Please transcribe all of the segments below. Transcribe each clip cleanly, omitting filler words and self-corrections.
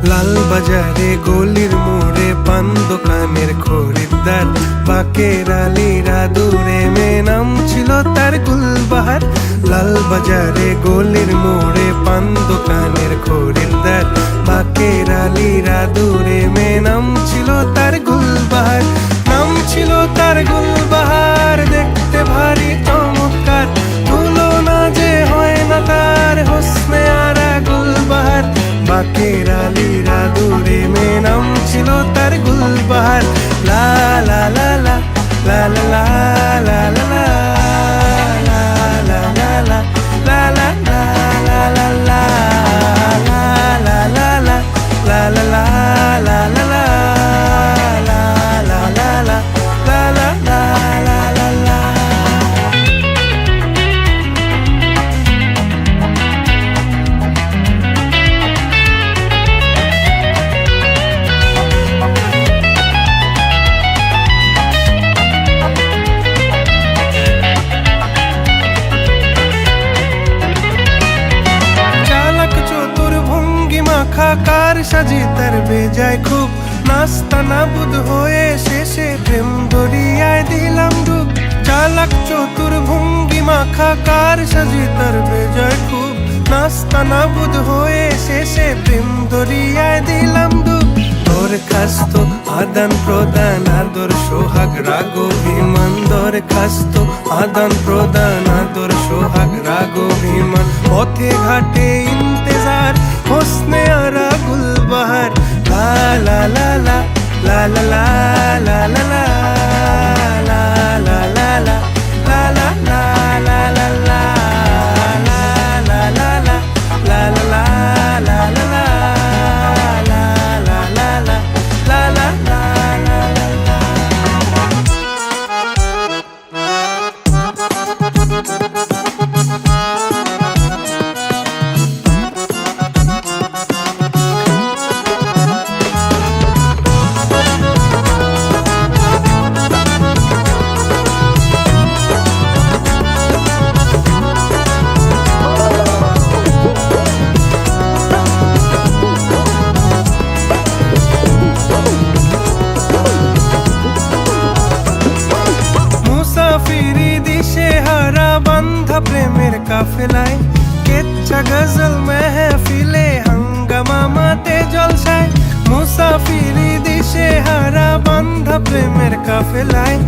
লাল বাজারে গলির মোড়ে পান দোকানের খরিদ্দার, বাকের আলীরা দূরে মে নাম ছিল তার গুলবাহার। লাল বাজারে গলির মোড়ে পান দোকানের খরিদ্দার, বাকের আলীরা দূরে মে নাম ছিল তার গুলবাহার। নাম ছিল তার গুলবাহার, দেখতে ভারী চমৎকার, তুলনা যে হয় না তার হোসনে আরা গুলবাহার। বাকের আলীরা দূরে মে নাম ছিল তার গুলবাহার। লা লা লা লা লা লা লা লা লা কার সাজি তার বেজায় খুব, নাস্তা নাবুদ হয়ে শেষে প্রেম দরিয়ায় দিলাম ডুব। চালাক চতুর ভঙ্গি মাখা কার সাজি তার বেজায় খুব, নাস্তা নাবুদ হয়ে শেষে প্রেম দরিয়ায় দিলাম ডুব। দরখাস্ত আদান প্রদান আদর সোহাগ রাগ অভিমান, দরখাস্ত আদান প্রদান আদর সোহাগ রাগ অভিমান। পথে ঘাটে ইন্তেজার হোসনে আরা গুলবাহার। লা লা লা লা লা লা লা লা লা লা লা লা লা লা লা লা লা লা লা প্রেমের কাফেলায়, কেচ্ছা গজল মেহফিলে হাঙ্গামা মাতে জলসায়। মুসাফিরি দিশে হারা বান্ধা প্রেমের কাফেলায়,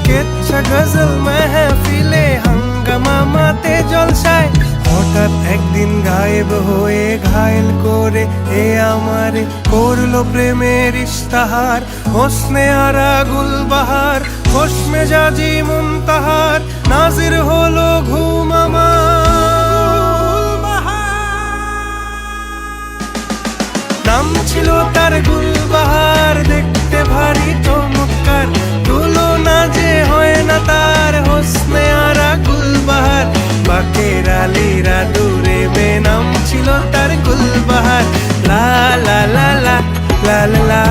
কেচ্ছা গজল মেহফিলে হাঙ্গামা মাতে জলসায়। হঠাৎ একদিন গায়েব হয়ে ঘায়েল করে এ আমারে করলো প্রেমের ইশতাহার। হোসনে আরা গুলবাহার, খোশ মেজাজি মুনতাহার, নাজির হলো ঘুম আমার। নাম ছিল তার গুলবাহার, দেখতে ভারী চমৎকার, তুলনা যে হয় না তার হোসনে আরা গুলবাহার। বাকের আলীরা দূরে মে নাম ছিল তার গুলবাহার। লা লা লা লা লা লা